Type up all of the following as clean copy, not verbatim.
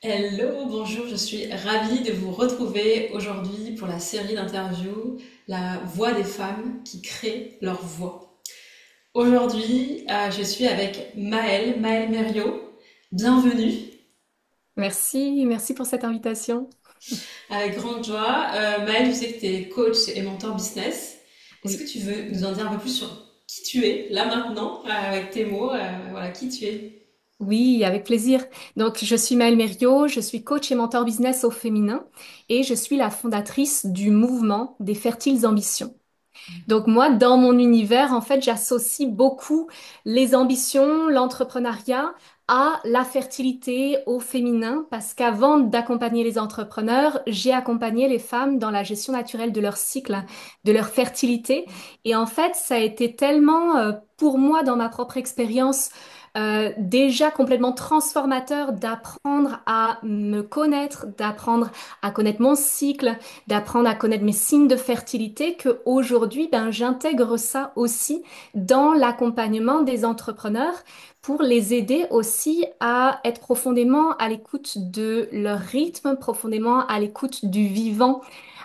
Hello, bonjour, je suis ravie de vous retrouver aujourd'hui pour la série d'interviews La voix des femmes qui créent leur voix. Aujourd'hui, je suis avec Maëlle Mériot. Bienvenue, Merci, merci pour cette invitation. avec grande joie. Maëlle, je sais que tu es coach et mentor business. Est-ce que Oui. tu veux nous en dire un peu plus sur qui tu es, là maintenant, avec tes mots, voilà, qui tu es? Oui, avec plaisir. Donc, je suis Maëlle Mériot, je suis coach et mentor business au féminin et je suis la fondatrice du mouvement des Fertiles Ambitions. Donc, moi, dans mon univers, en fait, j'associe beaucoup les ambitions, l'entrepreneuriat à la fertilité au féminin parce qu'avant d'accompagner les entrepreneurs, j'ai accompagné les femmes dans la gestion naturelle de leur cycle, de leur fertilité. Et en fait, ça a été tellement, pour moi, dans ma propre expérience, déjà complètement transformateur d'apprendre à me connaître, d'apprendre à connaître mon cycle, d'apprendre à connaître mes signes de fertilité, que aujourd'hui, ben, j'intègre ça aussi dans l'accompagnement des entrepreneurs pour les aider aussi à être profondément à l'écoute de leur rythme, profondément à l'écoute du vivant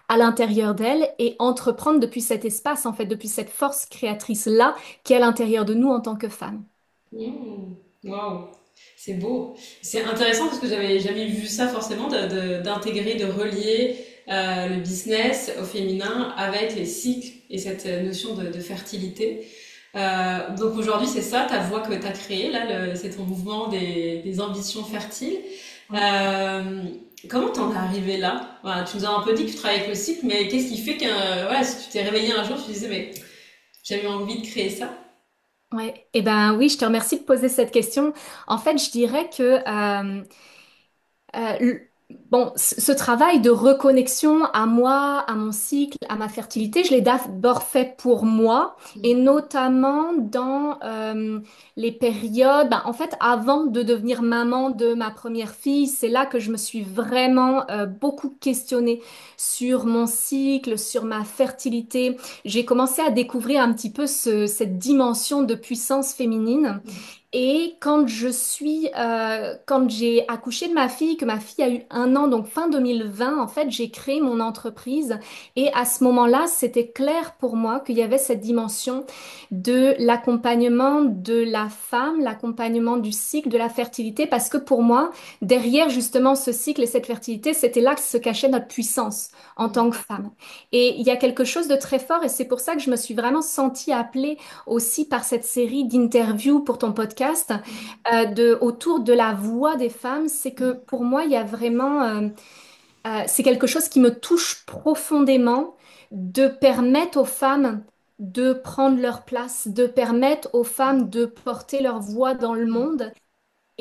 à l'intérieur d'elles et entreprendre depuis cet espace, en fait, depuis cette force créatrice-là qui est à l'intérieur de nous en tant que femmes. Mmh. Waouh, c'est beau. C'est intéressant parce que j'avais jamais vu ça forcément, d'intégrer, de relier le business au féminin avec les cycles et cette notion de fertilité. Donc aujourd'hui, c'est ça ta voie que tu as créée, là, c'est ton mouvement des ambitions fertiles. Euh, Comment t'en es arrivé là? Voilà, tu nous as un peu dit que tu travaillais avec le cycle, mais qu'est-ce qui fait que voilà, si tu t'es réveillé un jour, tu te disais, mais j'avais envie de créer ça? Ouais, eh ben oui, je te remercie de poser cette question. En fait, je dirais que euh, l- bon, ce travail de reconnexion à moi, à mon cycle, à ma fertilité, je l'ai d'abord fait pour moi et notamment dans les périodes, ben, en fait, avant de devenir maman de ma première fille, c'est là que je me suis vraiment beaucoup questionnée sur mon cycle, sur ma fertilité. J'ai commencé à découvrir un petit peu cette dimension de puissance féminine. Et quand j'ai accouché de ma fille, que ma fille a eu 1 an, donc fin 2020, en fait, j'ai créé mon entreprise. Et à ce moment-là, c'était clair pour moi qu'il y avait cette dimension de l'accompagnement de la femme, l'accompagnement du cycle, de la fertilité, parce que pour moi, derrière justement ce cycle et cette fertilité, c'était là que se cachait notre puissance en tant que femme. Et il y a quelque chose de très fort, et c'est pour ça que je me suis vraiment sentie appelée aussi par cette série d'interviews pour ton podcast autour de la voix des femmes, c'est que pour moi, il y a vraiment, c'est quelque chose qui me touche profondément de permettre aux femmes de prendre leur place, de permettre aux femmes de porter leur voix dans le monde.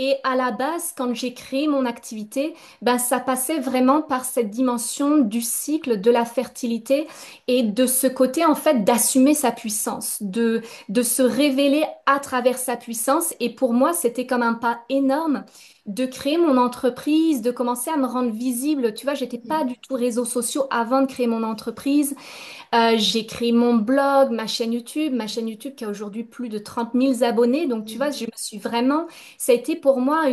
Et à la base, quand j'ai créé mon activité, ben, ça passait vraiment par cette dimension du cycle, de la fertilité et de ce côté, en fait, d'assumer sa puissance, de se révéler à travers sa puissance. Et pour moi, c'était comme un pas énorme de créer mon entreprise, de commencer à me rendre visible. Tu vois, j'étais pas du tout réseaux sociaux avant de créer mon entreprise. J'ai créé mon blog, ma chaîne YouTube qui a aujourd'hui plus de 30 000 abonnés. Donc, tu vois, je me suis vraiment, ça a été pour moi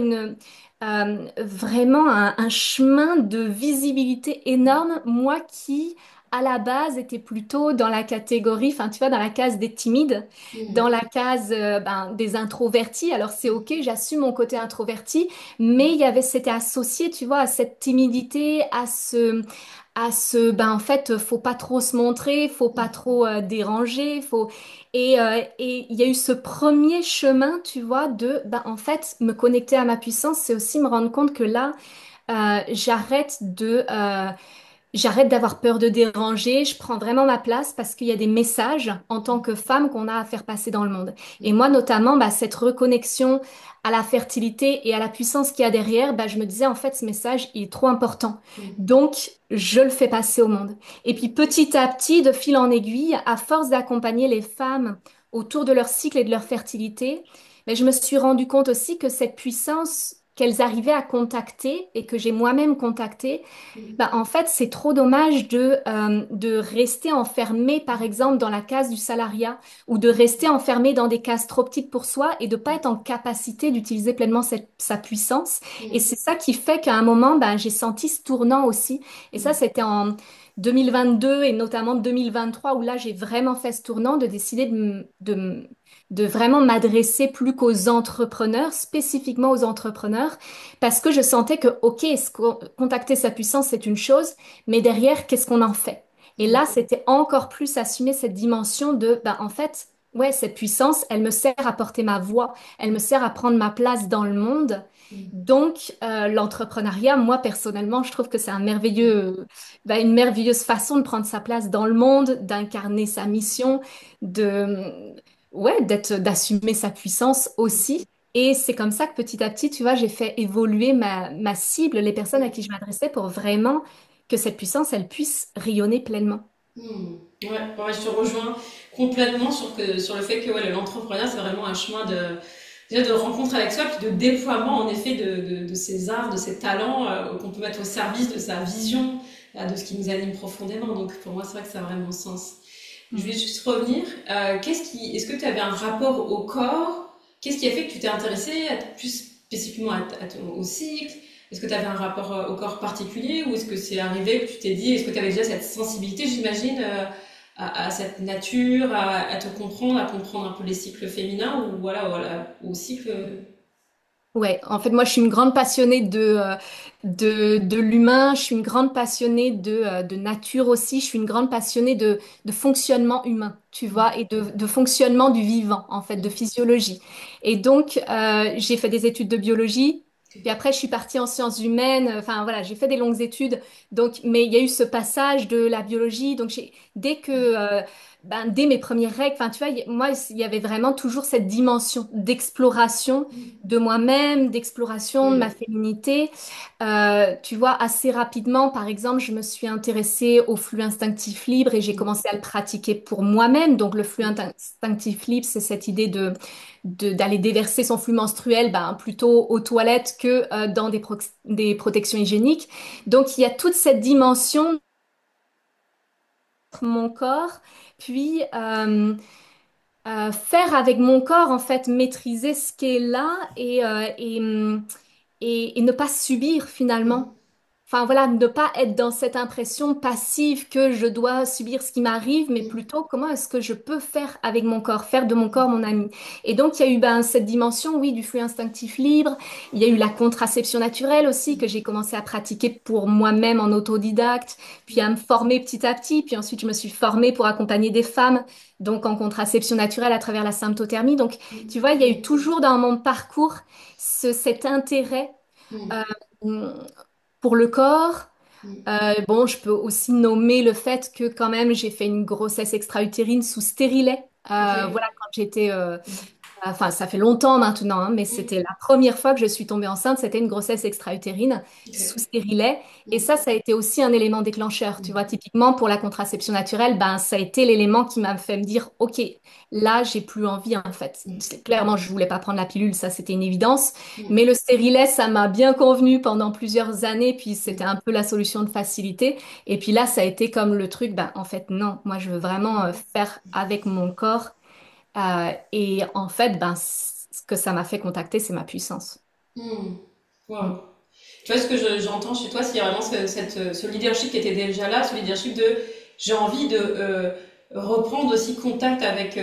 vraiment un chemin de visibilité énorme. Moi qui, à la base, était plutôt dans la catégorie, enfin, tu vois, dans la case des timides, dans la case ben, des introvertis. Alors, c'est OK, j'assume mon côté introverti, mais c'était associé, tu vois, à cette timidité, ben en fait, faut pas trop se montrer, faut pas trop déranger, et il y a eu ce premier chemin, tu vois, ben en fait, me connecter à ma puissance, c'est aussi me rendre compte que là, j'arrête d'avoir peur de déranger, je prends vraiment ma place parce qu'il y a des messages en tant que femme qu'on a à faire passer dans le monde. Et moi, notamment, bah, cette reconnexion à la fertilité et à la puissance qu'il y a derrière, bah, je me disais, en fait, ce message, il est trop important. Donc, je le fais passer au monde. Et puis, petit à petit, de fil en aiguille, à force d'accompagner les femmes autour de leur cycle et de leur fertilité, mais je me suis rendu compte aussi que cette puissance qu'elles arrivaient à contacter et que j'ai moi-même contacté, Mm. bah, en fait, c'est trop dommage de rester enfermé, par exemple, dans la case du salariat ou de rester enfermé dans des cases trop petites pour soi et de pas être en capacité d'utiliser pleinement sa puissance. Et Mm. c'est ça qui fait qu'à un moment, bah, j'ai senti ce tournant aussi. Et ça, Mm. c'était en 2022 et notamment 2023 où là, j'ai vraiment fait ce tournant de décider de vraiment m'adresser plus qu'aux entrepreneurs, spécifiquement aux entrepreneurs parce que je sentais que, OK, contacter sa puissance, c'est une chose, mais derrière, qu'est-ce qu'on en fait? Et Mm. là, c'était encore plus assumer cette dimension de, ben, en fait, ouais, cette puissance, elle me sert à porter ma voix, elle me sert à prendre ma place dans le monde. Mm. Donc, l'entrepreneuriat, moi, personnellement, je trouve que c'est ben, une merveilleuse façon de prendre sa place dans le monde, d'incarner sa mission, ouais, d'assumer sa puissance aussi. Et c'est comme ça que petit à petit, tu vois, j'ai fait évoluer ma cible, les personnes à qui je m'adressais pour vraiment que cette puissance, elle puisse rayonner pleinement. Hmm. Ouais, ouais, je te rejoins complètement sur le fait que ouais, l'entrepreneuriat, c'est vraiment un chemin déjà de rencontre avec soi, puis de déploiement en effet de ses arts, de ses talents qu'on peut mettre au service de sa vision, de ce qui nous anime profondément. Donc pour moi, c'est vrai que ça a vraiment sens. Je vais Mm. juste revenir. Est-ce que tu avais un rapport au corps? Qu'est-ce qui a fait que tu t'es intéressée plus spécifiquement au cycle? Est-ce que tu avais un rapport au corps particulier ou est-ce que c'est arrivé que tu t'es dit, est-ce que tu avais déjà cette sensibilité, j'imagine, à cette nature, à te comprendre, à comprendre un peu les cycles féminins ou voilà, au cycle. Ouais, en fait, moi, je suis une grande passionnée de l'humain, je suis une grande passionnée de nature aussi, je suis une grande passionnée de fonctionnement humain, tu vois, et de fonctionnement du vivant, en fait, de physiologie. Et donc, j'ai fait des études de biologie, puis après, je suis partie en sciences humaines, enfin, voilà, j'ai fait des longues études, donc, mais il y a eu ce passage de la biologie, donc ben, dès mes premières règles, enfin, tu vois, moi, il y avait vraiment toujours cette dimension d'exploration de moi-même, d'exploration de ma Hmm. féminité. Tu vois, assez rapidement, par exemple, je me suis intéressée au flux instinctif libre et j'ai commencé à le pratiquer pour moi-même. Donc, le flux instinctif libre, c'est cette idée d'aller déverser son flux menstruel ben, plutôt aux toilettes que dans des protections hygiéniques. Donc, il y a toute cette dimension de mon corps, puis faire avec mon corps, en fait, maîtriser ce qui est là et ne pas subir Hmm. finalement. Enfin voilà, ne pas être dans cette impression passive que je dois subir ce qui m'arrive, mais Hmm. plutôt comment est-ce que je peux faire avec mon corps, faire de mon corps mon ami. Et donc il y a eu ben, cette dimension, oui, du flux instinctif libre. Il y a eu la contraception naturelle aussi que j'ai commencé à pratiquer pour moi-même en autodidacte, puis à me former petit à petit. Puis ensuite je me suis formée pour accompagner des femmes, donc en contraception naturelle à travers la symptothermie. Donc tu vois, il y a eu toujours dans mon parcours cet intérêt. Hmm. euh, pour le corps. Hmm. Bon, je peux aussi nommer le fait que quand même j'ai fait une grossesse extra-utérine sous stérilet. Ok. Voilà, quand j'étais, enfin ça fait longtemps maintenant, hein, mais Hmm. c'était la première fois que je suis tombée enceinte, c'était une grossesse extra-utérine sous Ok. stérilet. Et Hmm. ça a été aussi un élément déclencheur. Tu vois, typiquement pour la contraception naturelle, ben ça a été l'élément qui m'a fait me dire, ok, là j'ai plus envie en fait. Hmm. Clairement, je voulais pas prendre la pilule, ça c'était une évidence. Hmm. Mais le stérilet, ça m'a bien convenu pendant plusieurs années, puis c'était Hmm. un peu la solution de facilité. Et puis là, ça a été comme le truc, ben, en fait, non, moi, je veux vraiment faire avec mon corps. Et en fait, ben, ce que ça m'a fait contacter, c'est ma puissance. Hmm. Mm. Wow. Tu vois, ce que j'entends chez toi, c'est vraiment ce leadership qui était déjà là, ce leadership de j'ai envie de reprendre aussi contact avec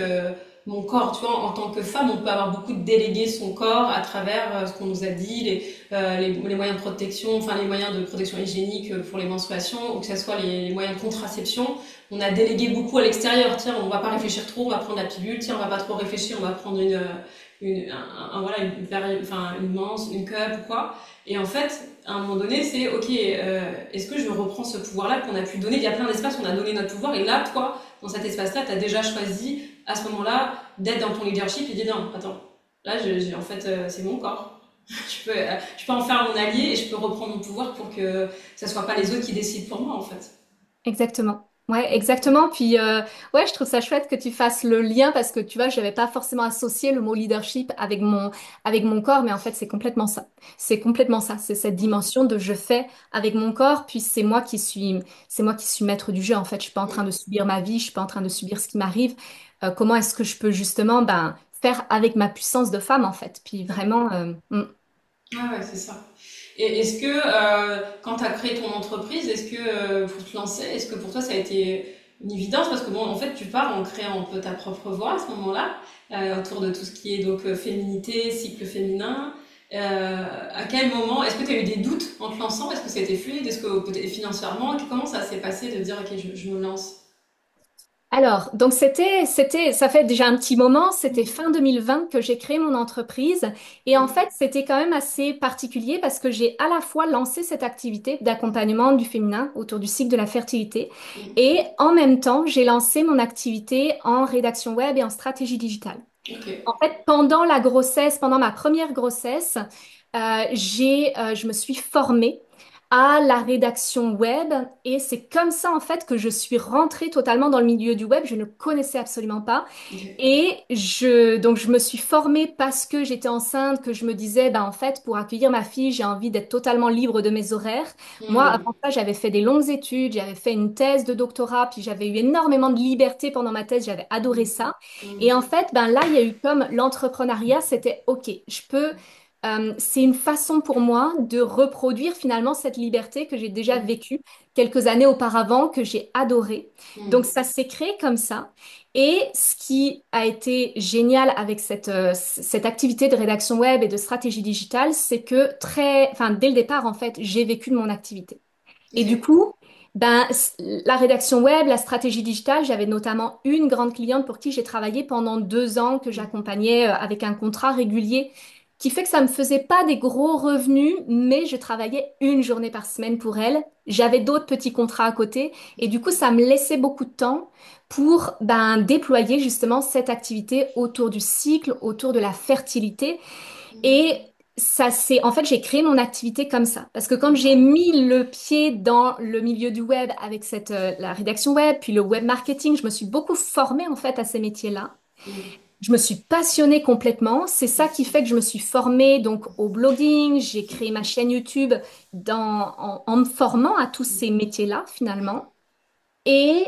mon corps. Tu vois, en tant que femme, on peut avoir beaucoup de déléguer son corps à travers ce qu'on nous a dit, les moyens de protection, enfin les moyens de protection hygiénique pour les menstruations, ou que ce soit les moyens de contraception. On a délégué beaucoup à l'extérieur. Tiens, on va pas réfléchir trop, on va prendre la pilule. Tiens, on va pas trop réfléchir, on va prendre voilà, enfin, une manche, une cup ou quoi. Et en fait, à un moment donné, c'est ok, est-ce que je reprends ce pouvoir-là qu'on a pu donner? Il y a plein d'espaces où on a donné notre pouvoir, et là, toi, dans cet espace-là, tu as déjà choisi à ce moment-là d'être dans ton leadership et dire non, attends, là, en fait, c'est mon corps. Je peux en faire mon allié et je peux reprendre mon pouvoir pour que ça soit pas les autres qui décident pour moi, en fait. Exactement. Ouais, exactement. Puis, ouais, je trouve ça chouette que tu fasses le lien parce que tu vois, j'avais pas forcément associé le mot leadership avec mon corps, mais en fait, c'est complètement ça. C'est complètement ça. C'est cette dimension de je fais avec mon corps, puis c'est moi qui suis maître du jeu. En fait, je suis pas en train de subir ma vie, je suis pas en train de subir ce qui m'arrive. Comment est-ce que je peux justement, ben, faire avec ma puissance de femme, en fait. Puis vraiment, Ah ouais, c'est ça. Et est-ce que quand tu as créé ton entreprise, est-ce que pour te lancer, est-ce que pour toi ça a été une évidence? Parce que bon, en fait, tu pars en créant un peu ta propre voix à ce moment-là, autour de tout ce qui est donc féminité, cycle féminin. À quel moment, est-ce que tu as eu des doutes en te lançant? Est-ce que ça a été fluide? Est-ce que peut-être financièrement, comment ça s'est passé de dire ok, je me lance? alors, donc ça fait déjà un petit moment, c'était fin 2020 que j'ai créé mon entreprise. Et en fait, c'était quand même assez particulier parce que j'ai à la fois lancé cette activité d'accompagnement du féminin autour du cycle de la fertilité et en même temps, j'ai lancé mon activité en rédaction web et en stratégie digitale. Ok. En fait, pendant la grossesse, pendant ma première grossesse, je me suis formée à la rédaction web et c'est comme ça en fait que je suis rentrée totalement dans le milieu du web. Je ne connaissais absolument pas Ok. et donc je me suis formée parce que j'étais enceinte, que je me disais, bah en fait, pour accueillir ma fille, j'ai envie d'être totalement libre de mes horaires. Moi, Hmm. avant ça, j'avais fait des longues études, j'avais fait une thèse de doctorat, puis j'avais eu énormément de liberté pendant ma thèse, j'avais adoré ça. Hmm. Et en fait, ben là, il y a eu comme l'entrepreneuriat, c'était OK, c'est une façon pour moi de reproduire finalement cette liberté que j'ai déjà vécue quelques années auparavant, que j'ai adorée. Donc Hmm. ça s'est créé comme ça. Et ce qui a été génial avec cette activité de rédaction web et de stratégie digitale, c'est que enfin, dès le départ, en fait, j'ai vécu de mon activité. Et du Ok. coup, ben, la rédaction web, la stratégie digitale, j'avais notamment une grande cliente pour qui j'ai travaillé pendant 2 ans, que j'accompagnais avec un contrat régulier, qui fait que ça me faisait pas des gros revenus, mais je travaillais une journée par semaine pour elle. J'avais d'autres petits contrats à côté, et du coup, ça me laissait beaucoup de temps pour ben, déployer justement cette activité autour du cycle, autour de la fertilité. Et en fait, j'ai créé mon activité comme ça. Parce que quand j'ai mis le pied dans le milieu du web avec la rédaction web, puis le web marketing, je me suis beaucoup formée, en fait, à ces métiers-là. Je me suis passionnée complètement. C'est ça qui fait que je me suis formée, donc, au blogging. J'ai créé ma chaîne YouTube en me formant à tous ces métiers-là, finalement. Et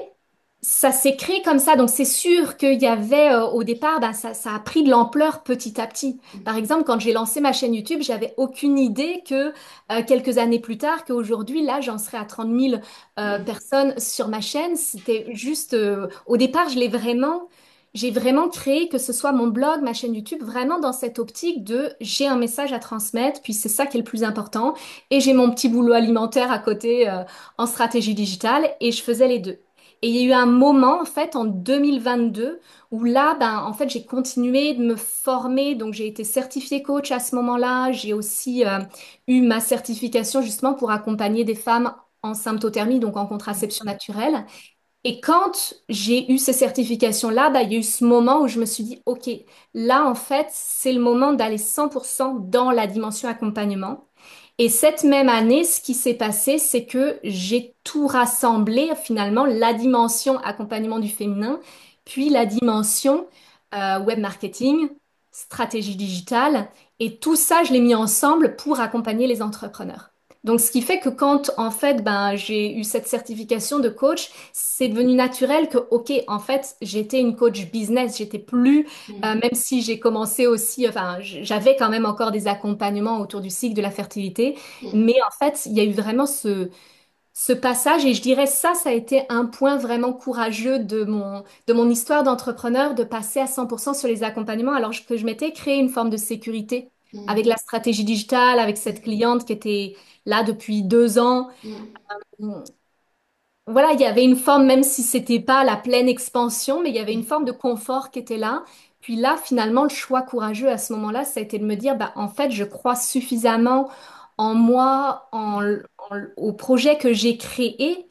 ça s'est créé comme ça. Donc, c'est sûr qu'il y avait, au départ, ben, ça a pris de l'ampleur petit à petit. Par exemple, quand j'ai lancé ma chaîne YouTube, j'avais aucune idée que quelques années plus tard, qu'aujourd'hui, là, j'en serais à 30 000 personnes sur ma chaîne. C'était juste, au départ, j'ai vraiment créé que ce soit mon blog, ma chaîne YouTube, vraiment dans cette optique de j'ai un message à transmettre, puis c'est ça qui est le plus important. Et j'ai mon petit boulot alimentaire à côté, en stratégie digitale, et je faisais les deux. Et il y a eu un moment, en fait, en 2022, où là, ben, en fait, j'ai continué de me former. Donc, j'ai été certifiée coach à ce moment-là. J'ai aussi eu ma certification justement pour accompagner des femmes en symptothermie, donc en contraception naturelle. Et quand j'ai eu ces certifications-là, bah, il y a eu ce moment où je me suis dit, OK, là, en fait, c'est le moment d'aller 100% dans la dimension accompagnement. Et cette même année, ce qui s'est passé, c'est que j'ai tout rassemblé, finalement, la dimension accompagnement du féminin, puis la dimension web marketing, stratégie digitale, et tout ça, je l'ai mis ensemble pour accompagner les entrepreneurs. Donc, ce qui fait que quand, en fait, ben, j'ai eu cette certification de coach, c'est devenu naturel que, OK, en fait, j'étais une coach business, j'étais plus, même si j'ai commencé aussi, enfin, j'avais quand même encore des accompagnements autour du cycle de la fertilité, mais en fait, il y a eu vraiment ce passage et je dirais ça a été un point vraiment courageux de mon histoire d'entrepreneur, de passer à 100% sur les accompagnements alors que je m'étais créé une forme de sécurité avec la stratégie digitale, avec cette cliente qui était là depuis 2 ans. Voilà, il y avait une forme, même si c'était pas la pleine expansion, mais il y avait une forme de confort qui était là. Puis là, finalement, le choix courageux à ce moment-là, ça a été de me dire, bah, en fait, je crois suffisamment en moi, au projet que j'ai créé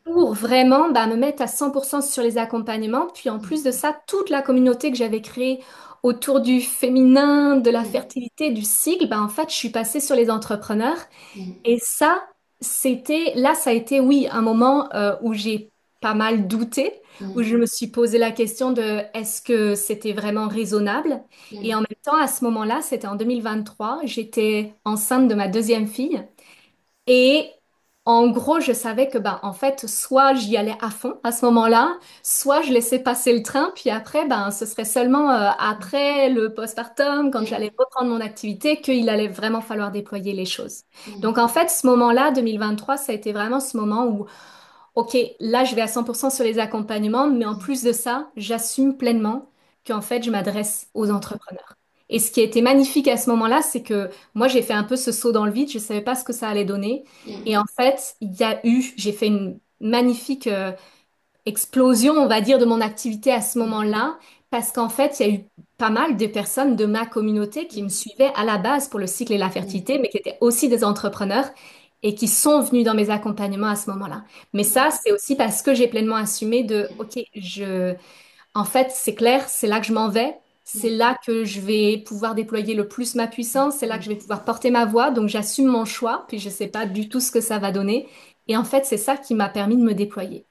pour vraiment bah, me mettre à 100% sur les accompagnements. Puis en plus de ça, toute la communauté que j'avais créée autour du féminin, de la fertilité, du cycle, bah, en fait, je suis passée sur les entrepreneurs. Et ça, ça a été, oui, un moment où j'ai pas mal douté, où Mm. je me suis posé la question de est-ce que c'était vraiment raisonnable? Et en Mm. même temps, à ce moment-là, c'était en 2023, j'étais enceinte de ma deuxième fille. Et en gros, je savais que, ben, en fait, soit j'y allais à fond à ce moment-là, soit je laissais passer le train, puis après, ben, ce serait seulement après le postpartum, quand Mm. j'allais reprendre mon activité, qu'il allait vraiment falloir déployer les choses. Mm. Donc, en fait, ce moment-là, 2023, ça a été vraiment ce moment où OK, là, je vais à 100% sur les accompagnements, mais en plus de ça, j'assume pleinement qu'en fait, je m'adresse aux entrepreneurs. Et ce qui a été magnifique à ce moment-là, c'est que moi, j'ai fait un peu ce saut dans le vide, je ne savais pas ce que ça allait donner. Et Mm. en fait, j'ai fait une magnifique explosion, on va dire, de mon activité à ce Mm. moment-là, parce qu'en fait, il y a eu pas mal de personnes de ma communauté qui me Mm. suivaient à la base pour le cycle et la Mm. fertilité, mais qui étaient aussi des entrepreneurs et qui sont venus dans mes accompagnements à ce moment-là. Mais ça, c'est aussi parce que j'ai pleinement assumé de, OK, en fait, c'est clair, c'est là que je m'en vais. C'est Mm. là que je vais pouvoir déployer le plus ma puissance, c'est là que je vais pouvoir porter ma voix, donc j'assume mon choix, puis je ne sais pas du tout ce que ça va donner. Et en fait, c'est ça qui m'a permis de me déployer.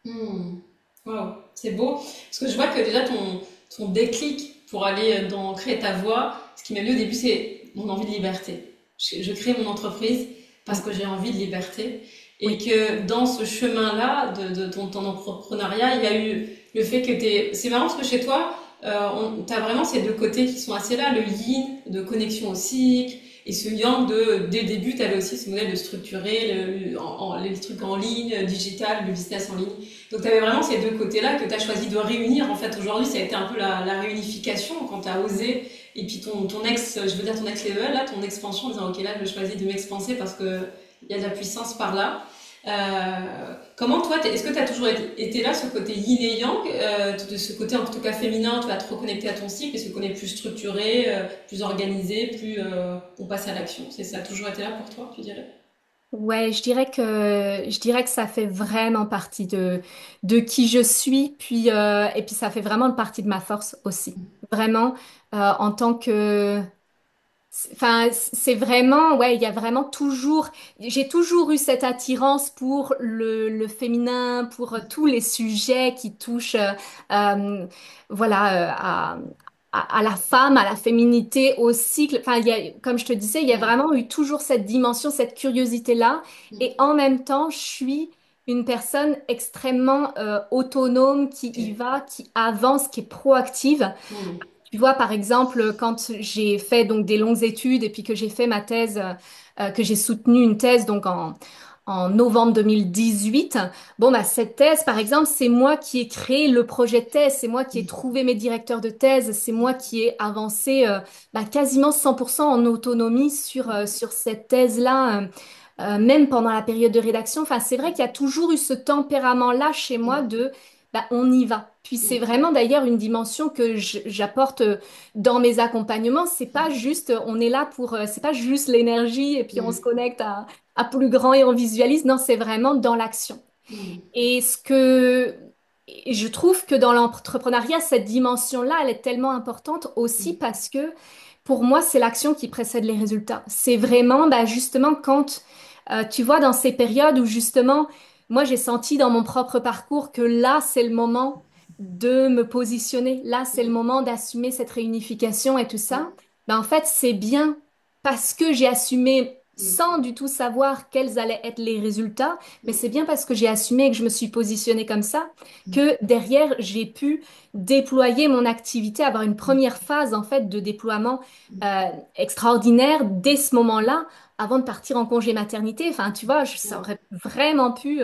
Hmm. Wow, c'est beau. Parce que je vois que déjà ton déclic pour aller dans créer ta voix, ce qui m'a mis au début, c'est mon envie de liberté. Je crée mon entreprise parce Oui, que j'ai envie de liberté. Et oui, que dans ce chemin-là de ton entrepreneuriat, il y a eu le fait que t'es... C'est marrant parce que chez toi, t'as vraiment ces deux côtés qui sont assez là, le yin de connexion au cycle, et ce yang de, dès le début, tu avais aussi ce modèle de structurer les trucs en ligne, digital, le business en ligne. Donc tu avais vraiment ces deux côtés-là que tu as choisi de réunir. En fait, aujourd'hui, ça a été un peu la réunification quand tu as osé. Et puis ton ex, je veux dire ton ex-level, là, ton expansion, en disant, OK, là, je choisis de m'expanser parce que il y a de la puissance par là. Comment toi, est-ce que tu as toujours été là, ce côté yin et yang, de ce côté en tout cas féminin, tu vas te reconnecter à ton cycle, est-ce qu'on est plus structuré, plus organisé, plus on passe à l'action? Ça a toujours été là pour toi, tu dirais? ouais, je dirais que ça fait vraiment partie de qui je suis, puis et puis ça fait vraiment partie de ma force aussi. Vraiment, en tant que enfin, c'est vraiment, ouais, il y a vraiment toujours, j'ai toujours eu cette attirance pour le féminin, pour tous les sujets qui touchent, euh, voilà, à la femme, à la féminité, au cycle. Enfin, comme je te disais, il y a Mm. vraiment eu toujours cette dimension, cette curiosité-là. Et Mm. en même temps, je suis une personne extrêmement autonome, qui y Ok. va, qui avance, qui est proactive. Mm. Tu vois, par exemple, quand j'ai fait donc des longues études et puis que j'ai fait ma thèse, que j'ai soutenu une thèse donc en novembre 2018, bon, bah, cette thèse, par exemple, c'est moi qui ai créé le projet de thèse, c'est moi qui ai trouvé mes directeurs de thèse, c'est moi qui ai avancé bah, quasiment 100% en autonomie sur cette thèse-là, même pendant la période de rédaction. Enfin, c'est vrai qu'il y a toujours eu ce tempérament-là chez moi Mm. de bah, on y va. Puis c'est Mm. vraiment d'ailleurs une dimension que j'apporte dans mes accompagnements. C'est pas juste, on est là pour, c'est pas juste l'énergie et puis on se Mm. connecte à plus grand et on visualise. Non, c'est vraiment dans l'action. Mm. Et et je trouve que dans l'entrepreneuriat, cette dimension-là, elle est tellement importante aussi parce que pour moi, c'est l'action qui précède les résultats. C'est vraiment, bah, justement, quand tu vois, dans ces périodes où justement, moi, j'ai senti dans mon propre parcours que là, c'est le moment de me positionner. Là, c'est le moment d'assumer cette réunification et tout ça. Ben, en fait, c'est bien parce que j'ai assumé sans du tout savoir quels allaient être les résultats, mais c'est bien parce que j'ai assumé et que je me suis positionnée comme ça que derrière, j'ai pu déployer mon activité, avoir une première phase en fait de déploiement euh, extraordinaire dès ce moment-là, avant de partir en congé maternité. Enfin, tu vois, ça aurait vraiment pu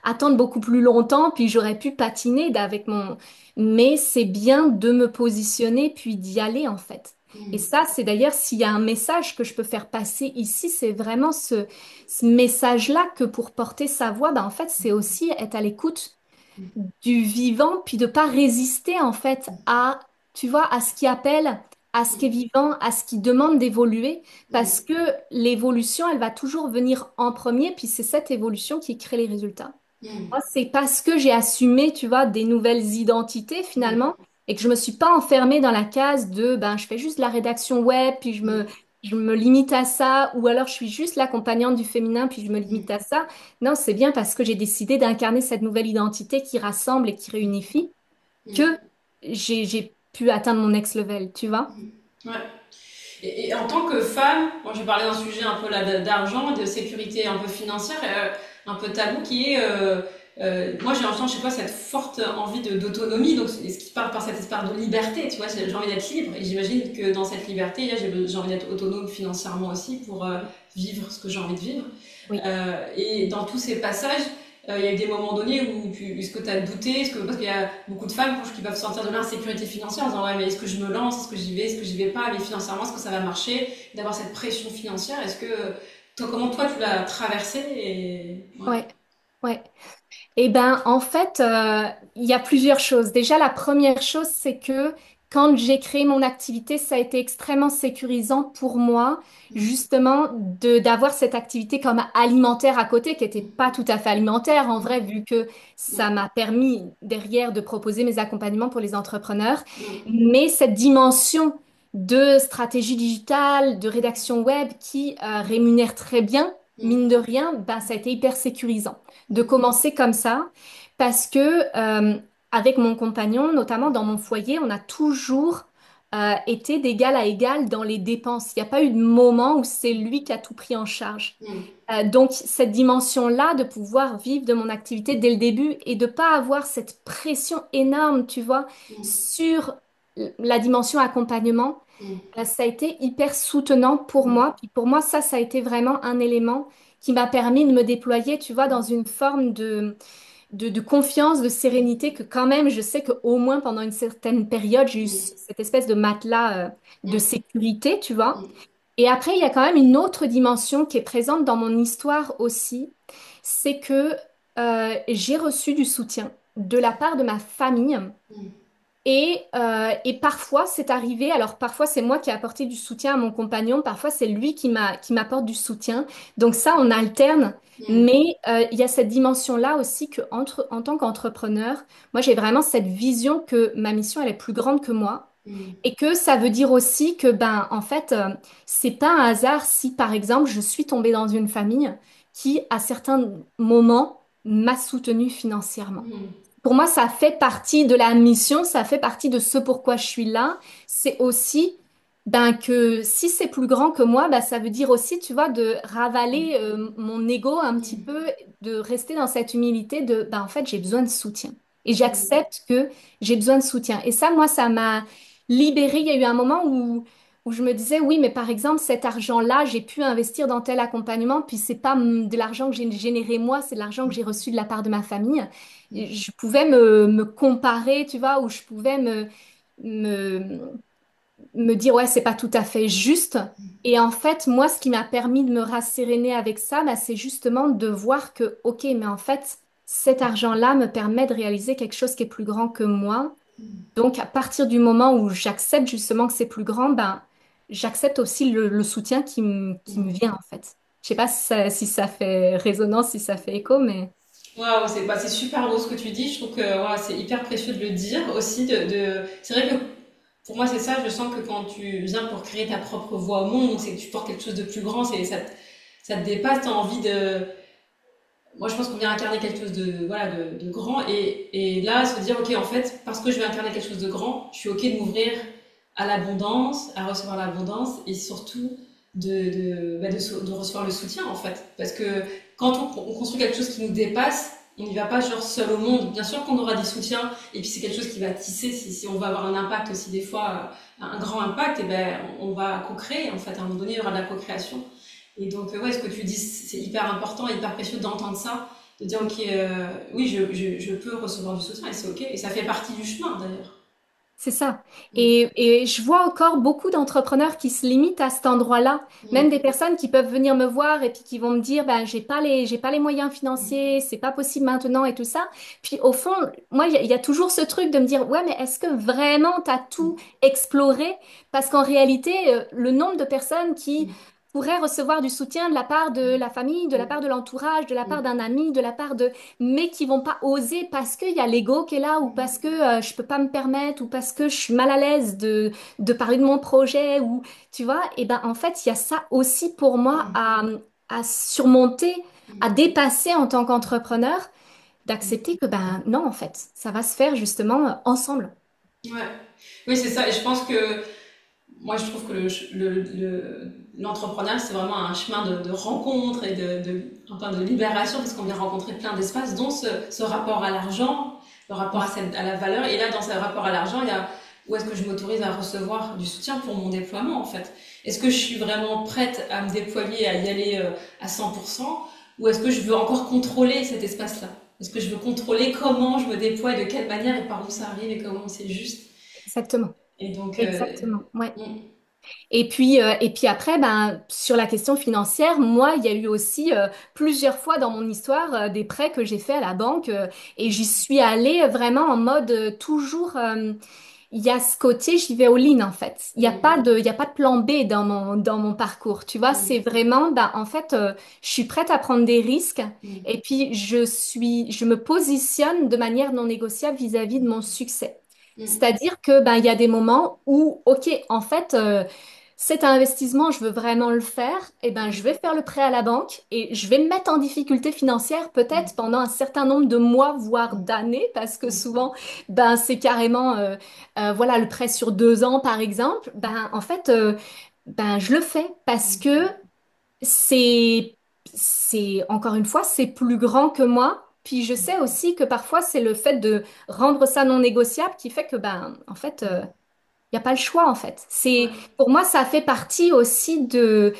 attendre beaucoup plus longtemps, puis j'aurais pu patiner avec mon... Mais c'est bien de me positionner, puis d'y aller en fait. Et Mm. ça, c'est d'ailleurs, s'il y a un message que je peux faire passer ici, c'est vraiment ce message-là que pour porter sa voix, ben, en fait, c'est aussi être à l'écoute du vivant, puis de pas résister en fait à, tu vois, à ce qui appelle, à ce qui est vivant, à ce qui demande d'évoluer, parce que l'évolution, elle va toujours venir en premier, puis c'est cette évolution qui crée les résultats. Mm. Moi, c'est parce que j'ai assumé, tu vois, des nouvelles identités Mm. finalement, et que je me suis pas enfermée dans la case de, ben, je fais juste de la rédaction web, puis Mm. je me limite à ça, ou alors je suis juste l'accompagnante du féminin, puis je me limite à ça. Non, c'est bien parce que j'ai décidé d'incarner cette nouvelle identité qui rassemble et qui réunifie que j'ai pu atteindre mon next level, tu vois? Ouais. Et en tant que femme, moi je vais parler d'un sujet un peu là d'argent, de sécurité un peu financière, un peu tabou, qui est, moi j'ai l'impression, je sais pas, cette forte envie d'autonomie, donc ce qui part par cette espèce de liberté, tu vois, j'ai envie d'être libre, et j'imagine que dans cette liberté, là, j'ai envie d'être autonome financièrement aussi pour vivre ce que j'ai envie de vivre. Oui. Et dans tous ces passages, il y a eu des moments donnés où est-ce que tu as douté, parce qu'il y a beaucoup de femmes qui peuvent sentir de l'insécurité financière en disant ouais mais est-ce que je me lance, est-ce que j'y vais, est-ce que j'y vais pas, mais financièrement est-ce que ça va marcher, d'avoir cette pression financière, est-ce que toi, comment toi tu l'as traversé et ouais. Ouais, ouais. Eh ben, en fait, il y a plusieurs choses. Déjà, la première chose, c'est que quand j'ai créé mon activité, ça a été extrêmement sécurisant pour moi, justement, d'avoir cette activité comme alimentaire à côté, qui n'était pas tout à fait alimentaire en vrai, vu que ça m'a permis derrière de proposer mes accompagnements pour les entrepreneurs. Mais cette dimension de stratégie digitale, de rédaction web qui rémunère très bien, mine de rien, ben, ça a été hyper sécurisant de commencer comme ça parce que avec mon compagnon, notamment dans mon foyer, on a toujours été d'égal à égal dans les dépenses. Il n'y a pas eu de moment où c'est lui qui a tout pris en charge. Donc cette dimension-là de pouvoir vivre de mon activité dès le début et de pas avoir cette pression énorme, tu vois, sur la dimension accompagnement, ça a été hyper soutenant pour moi. Puis pour moi, ça a été vraiment un élément qui m'a permis de me déployer, tu vois, dans une forme de confiance, de sérénité, que quand même, je sais qu'au moins pendant une certaine période, j'ai eu cette espèce de matelas, de sécurité, tu vois. Et après, il y a quand même une autre dimension qui est présente dans mon histoire aussi, c'est que j'ai reçu du soutien de la part de ma famille. Et parfois, c'est arrivé, alors parfois c'est moi qui ai apporté du soutien à mon compagnon, parfois c'est lui qui m'apporte du soutien. Donc ça, on alterne. Mais il y a cette dimension-là aussi que en tant qu'entrepreneur, moi j'ai vraiment cette vision que ma mission, elle est plus grande que moi. Et que ça veut dire aussi que, ben, en fait, c'est pas un hasard si, par exemple, je suis tombée dans une famille qui, à certains moments, m'a soutenue financièrement. Pour moi, ça fait partie de la mission, ça fait partie de ce pourquoi je suis là. C'est aussi ben, que si c'est plus grand que moi, ben, ça veut dire aussi, tu vois, de ravaler mon ego un petit peu, de rester dans cette humilité de, ben, en fait, j'ai besoin de soutien. Et j'accepte que j'ai besoin de soutien. Et ça, moi, ça m'a libérée. Il y a eu un moment où je me disais, oui, mais par exemple, cet argent-là, j'ai pu investir dans tel accompagnement, puis c'est pas de l'argent que j'ai généré moi, c'est de l'argent que j'ai reçu de la part de ma famille. Et je pouvais me comparer, tu vois, ou je pouvais me, me dire, ouais, c'est pas tout à fait juste. Et en fait, moi, ce qui m'a permis de me rasséréner avec ça, bah, c'est justement de voir que, ok, mais en fait, cet argent-là me permet de réaliser quelque chose qui est plus grand que moi. Donc, à partir du moment où j'accepte justement que c'est plus grand, ben, j'accepte aussi le soutien qui me vient, en fait. Je sais pas si ça fait résonance, si ça fait écho, mais... Waouh, c'est super beau ce que tu dis. Je trouve que ouais, c'est hyper précieux de le dire aussi. C'est vrai que pour moi, c'est ça. Je sens que quand tu viens pour créer ta propre voix au monde, donc c'est que tu portes quelque chose de plus grand, ça te dépasse. T'as envie de. Moi, je pense qu'on vient incarner quelque chose voilà, de grand. Et là, se dire, ok, en fait, parce que je vais incarner quelque chose de grand, je suis ok de m'ouvrir à l'abondance, à recevoir l'abondance et surtout de recevoir le soutien, en fait. Parce que quand on construit quelque chose qui nous dépasse, on n'y va pas genre seul au monde. Bien sûr qu'on aura des soutiens, et puis c'est quelque chose qui va tisser. Si on va avoir un impact aussi, des fois, un grand impact, et ben, on va co-créer, en fait. À un moment donné, il y aura de la co-création. Et donc, ouais, ce que tu dis, c'est hyper important, hyper précieux d'entendre ça, de dire, ok, oui, je peux recevoir du soutien, et c'est ok. Et ça fait partie du chemin, d'ailleurs. C'est ça. Et je vois encore beaucoup d'entrepreneurs qui se limitent à cet endroit-là. Même des personnes qui peuvent venir me voir et puis qui vont me dire, ben, j'ai pas les moyens financiers, c'est pas possible maintenant et tout ça. Puis au fond, moi, il y a toujours ce truc de me dire, ouais, mais est-ce que vraiment tu as tout exploré? Parce qu'en réalité, le nombre de personnes qui pourrais recevoir du soutien de la part de la famille, de la part de l'entourage, de la part d'un ami, de la part de... mais qui vont pas oser parce qu'il y a l'ego qui est là ou parce que je peux pas me permettre ou parce que je suis mal à l'aise de parler de mon projet ou, tu vois, et ben en fait, il y a ça aussi pour moi à surmonter, à dépasser en tant qu'entrepreneur, d'accepter que ben non, en fait, ça va se faire justement ensemble. Ouais. Oui, c'est ça. Et je pense que moi, je trouve que l'entrepreneuriat, c'est vraiment un chemin de rencontre et enfin, de libération, parce qu'on vient rencontrer plein d'espaces, dont ce rapport à l'argent, le rapport à la valeur. Et là, dans ce rapport à l'argent, il y a où est-ce que je m'autorise à recevoir du soutien pour mon déploiement, en fait. Est-ce que je suis vraiment prête à me déployer, à y aller à 100%, ou est-ce que je veux encore contrôler cet espace-là? Est-ce que je veux contrôler comment je me déploie, de quelle manière et par où ça arrive et comment c'est juste? Exactement. Et donc, Exactement. Ouais. mm, Et puis après, ben, sur la question financière, moi, il y a eu aussi plusieurs fois dans mon histoire des prêts que j'ai fait à la banque et j'y suis allée vraiment en mode toujours. Il y a ce côté, j'y vais all-in en fait. Il y a pas de plan B dans mon parcours. Tu vois, c'est mm, vraiment, ben, en fait, je suis prête à prendre des risques mm, et puis je me positionne de manière non négociable vis-à-vis de mon succès. mm, C'est-à-dire que ben, il y a des moments où, ok, en fait, cet investissement, je veux vraiment le faire, et ben, je vais faire le prêt à la banque et je vais me mettre en difficulté financière peut-être pendant un certain nombre de mois, voire d'années, parce que souvent, ben, c'est carrément, voilà, le prêt sur 2 ans, par exemple. Ben, en fait, ben, je le fais parce que c'est, encore une fois, c'est plus grand que moi. Puis je sais aussi que parfois, c'est le fait de rendre ça non négociable qui fait que, ben, en fait, il n'y a pas le choix en fait. C'est, ouais. pour moi, ça fait partie aussi de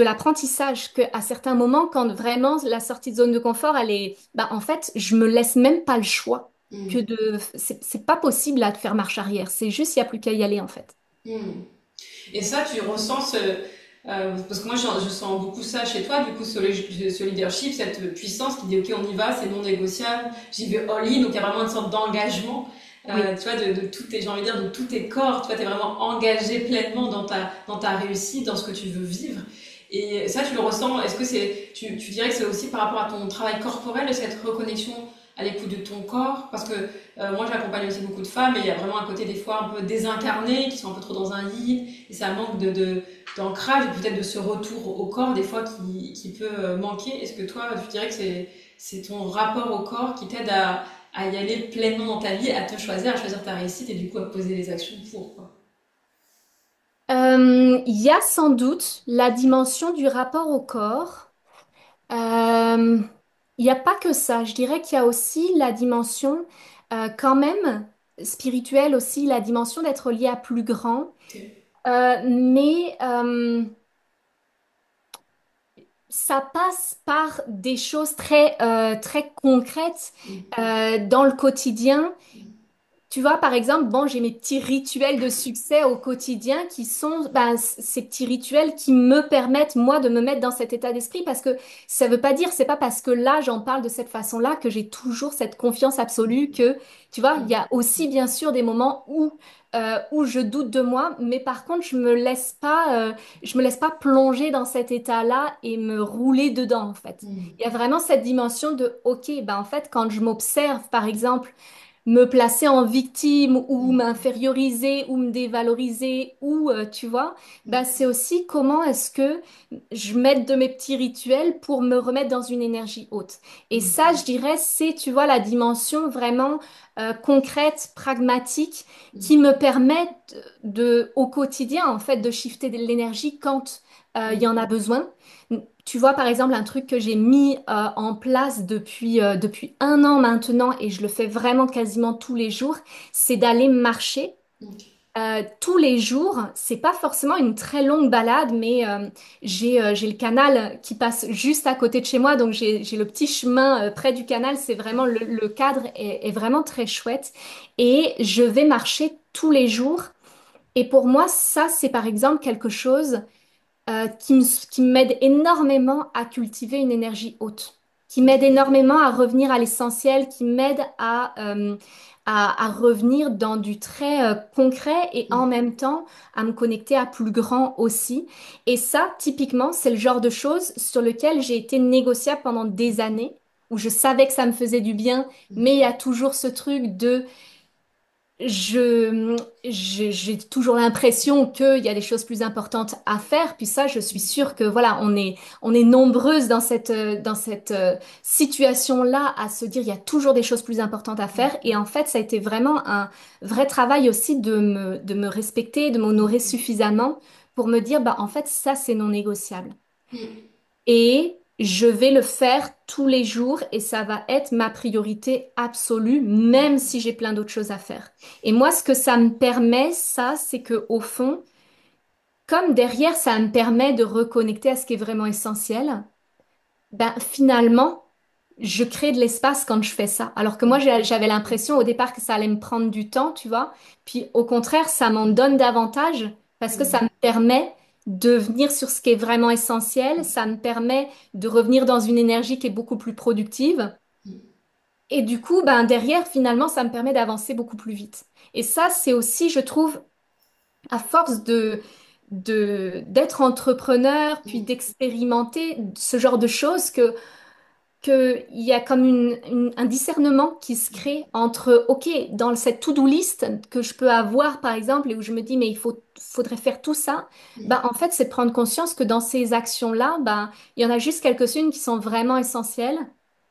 l'apprentissage que à certains moments, quand vraiment la sortie de zone de confort, elle est, bah, en fait, je me laisse même pas le choix que Mm, de, c'est pas possible là de faire marche arrière. C'est juste, il n'y a plus qu'à y aller en fait. mm. Et ça, tu ressens parce que moi, je sens beaucoup ça chez toi, du coup, ce leadership, cette puissance qui dit, OK, on y va, c'est non négociable, j'y vais all-in, donc il y a vraiment une sorte d'engagement, Oui. tu vois, de tout tes, j'ai envie de dire, de tous tes corps, tu vois, t'es vraiment engagé pleinement dans ta réussite, dans ce que tu veux vivre. Et ça, tu le ressens, est-ce que tu dirais que c'est aussi par rapport à ton travail corporel, cette reconnexion à l'écoute de ton corps? Parce que moi, j'accompagne aussi beaucoup de femmes et il y a vraiment un côté des fois un peu désincarné, qui sont un peu trop dans un lit, et ça manque d'ancrage et peut-être de ce retour au corps des fois qui peut manquer. Est-ce que toi, tu dirais que c'est ton rapport au corps qui t'aide à y aller pleinement dans ta vie, à choisir ta réussite et du coup à poser les actions pour, quoi? Il y a sans doute la dimension du rapport au corps. Euh, il n'y a pas que ça. Je dirais qu'il y a aussi la dimension quand même spirituelle aussi, la dimension d'être lié à plus grand. Ok. Mais ça passe par des choses très concrètes Mm, dans le quotidien. Tu vois, par exemple, bon, j'ai mes petits rituels de succès au quotidien qui sont ben, ces petits rituels qui me permettent, moi, de me mettre dans cet état d'esprit parce que ça veut pas dire, c'est pas parce que là, j'en parle de cette façon-là que j'ai toujours cette confiance absolue que, tu vois, il y a aussi bien sûr des moments où je doute de moi, mais par contre, je me laisse pas plonger dans cet état-là et me rouler dedans, en fait. mm, Il y a vraiment cette dimension de, OK, ben, en fait, quand je m'observe, par exemple, me placer en victime ou m'inférioriser ou me dévaloriser ou tu vois, bah c'est aussi comment est-ce que je m'aide de mes petits rituels pour me remettre dans une énergie haute. Et ça, je dirais, c'est, tu vois, la dimension vraiment concrète, pragmatique qui me permet au quotidien, en fait, de shifter de l'énergie quand il y en a besoin. Tu vois, par exemple, un truc que j'ai mis en place depuis 1 an maintenant, et je le fais vraiment quasiment tous les jours, c'est d'aller marcher tous les jours. C'est pas forcément une très longue balade, mais j'ai le canal qui passe juste à côté de chez moi, donc j'ai le petit chemin près du canal. C'est vraiment le cadre est vraiment très chouette, et je vais marcher tous les jours. Et pour moi, ça, c'est par exemple quelque chose qui m'aide énormément à cultiver une énergie haute, qui m'aide énormément à revenir à l'essentiel, qui m'aide à revenir dans du très concret et en même temps à me connecter à plus grand aussi. Et ça, typiquement, c'est le genre de choses sur lequel j'ai été négociable pendant des années, où je savais que ça me faisait du bien, mais il y a toujours ce truc de j'ai toujours l'impression qu'il y a des choses plus importantes à faire. Puis ça, je suis sûre que voilà, on est nombreuses dans cette situation-là à se dire il y a toujours des choses plus importantes à faire. Et en fait, ça a été vraiment un vrai travail aussi de me respecter, de m'honorer suffisamment pour me dire bah en fait ça c'est non négociable. Et je vais le faire tous les jours et ça va être ma priorité absolue, même si j'ai plein d'autres choses à faire. Et moi, ce que ça me permet, ça, c'est que au fond, comme derrière, ça me permet de reconnecter à ce qui est vraiment essentiel, ben finalement, je crée de l'espace quand je fais ça. Alors que moi, j'avais l'impression au départ que ça allait me prendre du temps, tu vois. Puis au contraire, ça m'en donne davantage parce que ça me permet de venir sur ce qui est vraiment essentiel. Ça me permet de revenir dans une énergie qui est beaucoup plus productive. Et du coup, ben derrière, finalement, ça me permet d'avancer beaucoup plus vite. Et ça, c'est aussi, je trouve, à force d'être entrepreneur, puis d'expérimenter ce genre de choses qu'il y a comme un discernement qui se crée entre, OK, dans cette to-do list que je peux avoir, par exemple, et où je me dis, mais faudrait faire tout ça, bah, en fait, c'est de prendre conscience que dans ces actions-là, bah, il y en a juste quelques-unes qui sont vraiment essentielles.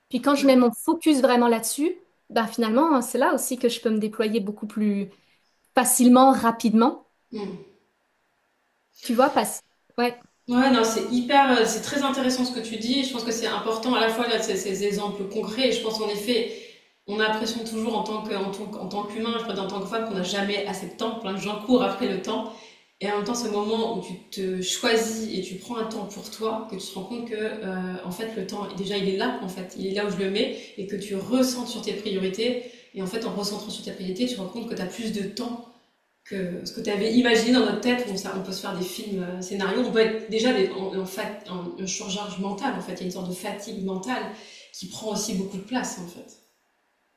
Puis quand je mets mon focus vraiment là-dessus, bah, finalement, c'est là aussi que je peux me déployer beaucoup plus facilement, rapidement. Tu vois, parce... Ouais. Ouais, non, c'est hyper, c'est très intéressant ce que tu dis. Je pense que c'est important à la fois là, ces exemples concrets. Et je pense en effet, on a l'impression toujours en tant qu'humain, je crois, en tant que femme, qu'on n'a jamais assez de temps. Plein de gens courent après le temps. Et en même temps, ce moment où tu te choisis et tu prends un temps pour toi, que tu te rends compte que, en fait, le temps, déjà, il est là, en fait. Il est là où je le mets et que tu ressens sur tes priorités. Et en fait, en recentrant sur tes priorités, tu te rends compte que tu as plus de temps que ce que tu avais imaginé dans notre tête. Bon, ça, on peut se faire des films, scénarios. On peut être déjà en surcharge mentale, en fait. Il y a une sorte de fatigue mentale qui prend aussi beaucoup de place, en fait.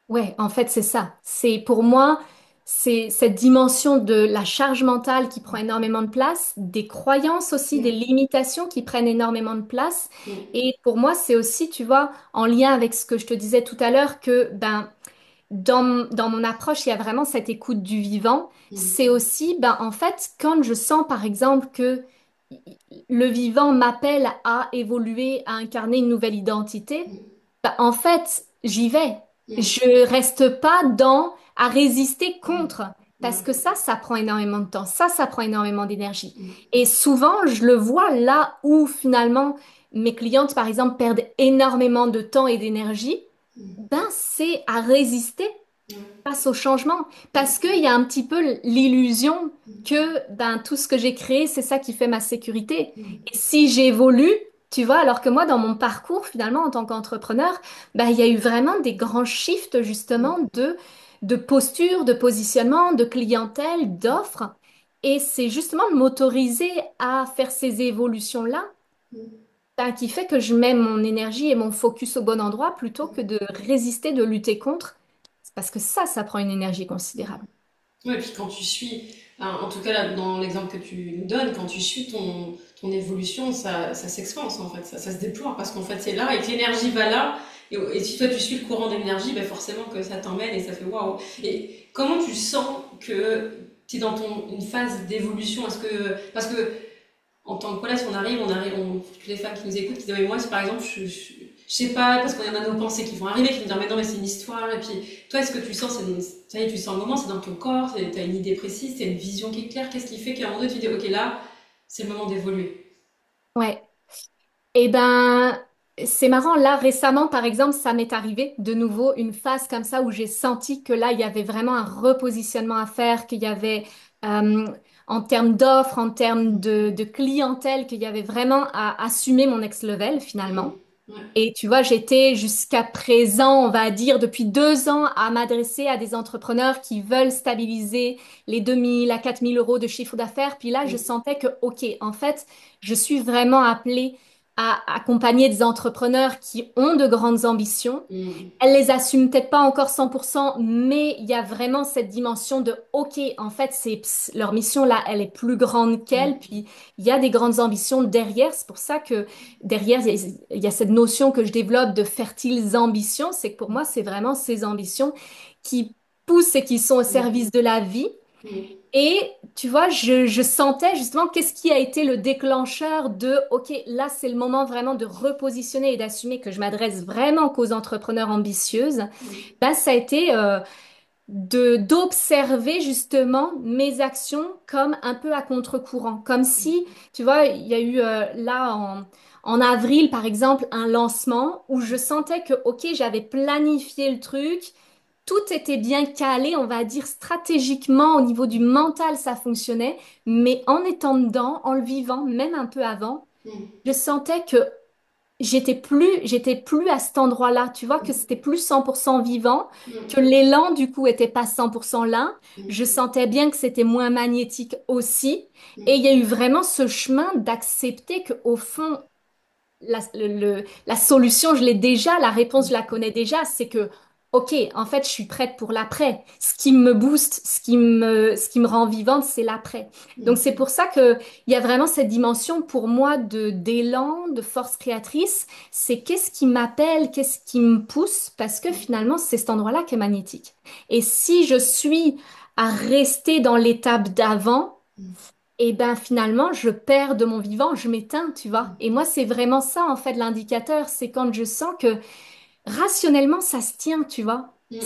Ouais, en fait, c'est ça. C'est pour moi, c'est cette dimension de la charge mentale qui prend énormément de place, des croyances aussi, des Mm, limitations qui prennent énormément de place. mm, Et pour moi, c'est aussi, tu vois, en lien avec ce que je te disais tout à l'heure, que ben, dans mon approche, il y a vraiment cette écoute du vivant. mm, C'est aussi, ben, en fait, quand je sens, par exemple, que le vivant m'appelle à évoluer, à incarner une nouvelle identité, bah, en fait, j'y vais. mm, Je reste pas dans à résister mm. contre. Parce Ouais, que ça prend énormément de temps. Ça prend énormément d'énergie. mm, Et souvent, je le vois là où finalement mes clientes, par exemple, perdent énormément de temps et d'énergie. Ben, c'est à résister ouais, face au changement. Parce qu'il y a un petit peu l'illusion que ben, tout ce que j'ai créé, c'est ça qui fait ma sécurité. Et si j'évolue, tu vois, alors que moi, dans mon parcours, finalement, en tant qu'entrepreneur, ben, il y a eu vraiment des grands shifts, justement, de posture, de positionnement, de clientèle, d'offres. Et c'est justement de m'autoriser à faire ces évolutions-là ben, qui fait que je mets mon énergie et mon focus au bon endroit plutôt que de résister, de lutter contre. C'est parce que ça prend une énergie considérable. ouais, et puis quand tu suis, en tout cas là, dans l'exemple que tu nous donnes, quand tu suis ton évolution, ça s'expanse en fait, ça se déploie parce qu'en fait c'est là et que l'énergie va là. Et si toi tu suis le courant de l'énergie, ben forcément que ça t'emmène et ça fait waouh. Et comment tu sens que tu es dans une phase d'évolution? Parce que en tant que voilà, si toutes les femmes qui nous écoutent, qui disent, mais moi, par exemple, je sais pas, parce qu'on y en a nos pensées qui vont arriver, qui vont dire, mais non, mais c'est une histoire, et puis, toi, est-ce que tu sens, ça y est, tu sens le moment, c'est dans ton corps, t'as une idée précise, t'as une vision qui est claire, qu'est-ce qui fait qu'à un moment donné, tu dis, ok, là, c'est le moment d'évoluer. Ouais. Eh ben, c'est marrant. Là, récemment, par exemple, ça m'est arrivé de nouveau une phase comme ça où j'ai senti que là, il y avait vraiment un repositionnement à faire, qu'il y avait, euh, en termes d'offres, en termes de clientèle, qu'il y avait vraiment à assumer mon next level finalement. Ouais. Et tu vois, j'étais jusqu'à présent, on va dire, depuis 2 ans, à m'adresser à des entrepreneurs qui veulent stabiliser les 2 000 à 4 000 euros de chiffre d'affaires. Puis là, je sentais que, OK, en fait, je suis vraiment appelée à accompagner des entrepreneurs qui ont de grandes ambitions. Mm. Elle les assume peut-être pas encore 100%, mais il y a vraiment cette dimension de, OK, en fait, leur mission là, elle est plus grande qu'elle, Mm. puis il y a des grandes ambitions derrière. C'est pour ça que derrière, il y a cette notion que je développe de fertiles ambitions. C'est que pour moi, c'est vraiment ces ambitions qui poussent et qui sont au Mm. service de la vie. Mm. Et tu vois, je sentais justement qu'est-ce qui a été le déclencheur de, OK, là, c'est le moment vraiment de repositionner et d'assumer que je m'adresse vraiment qu'aux entrepreneurs ambitieuses. Mm. Bah, ça a été d'observer justement mes actions comme un peu à contre-courant. Comme si, tu vois, il y a eu là en avril, par exemple, un lancement où je sentais que, OK, j'avais planifié le truc. Tout était bien calé, on va dire stratégiquement, au niveau du mental, ça fonctionnait, mais en étant dedans, en le vivant, même un peu avant, Mm. je sentais que j'étais plus à cet endroit-là, tu vois, que c'était plus 100% vivant, que Mm. l'élan, du coup, était pas 100% là. Je Mm. sentais bien que c'était moins magnétique aussi. Et il y Mm. a eu vraiment ce chemin d'accepter que, au fond, la solution, je l'ai déjà, la réponse, je la connais déjà, c'est que, OK, en fait, je suis prête pour l'après. Ce qui me booste, ce qui me rend vivante, c'est l'après. Donc, c'est Mm. pour ça que il y a vraiment cette dimension pour moi d'élan, de force créatrice. C'est qu'est-ce qui m'appelle, qu'est-ce qui me pousse, parce que finalement, c'est cet endroit-là qui est magnétique. Et si je suis à rester dans l'étape d'avant, et ben finalement, je perds de mon vivant, je m'éteins, tu vois. Et moi, c'est vraiment ça, en fait, l'indicateur. C'est quand je sens que rationnellement, ça se tient, tu vois. Mm.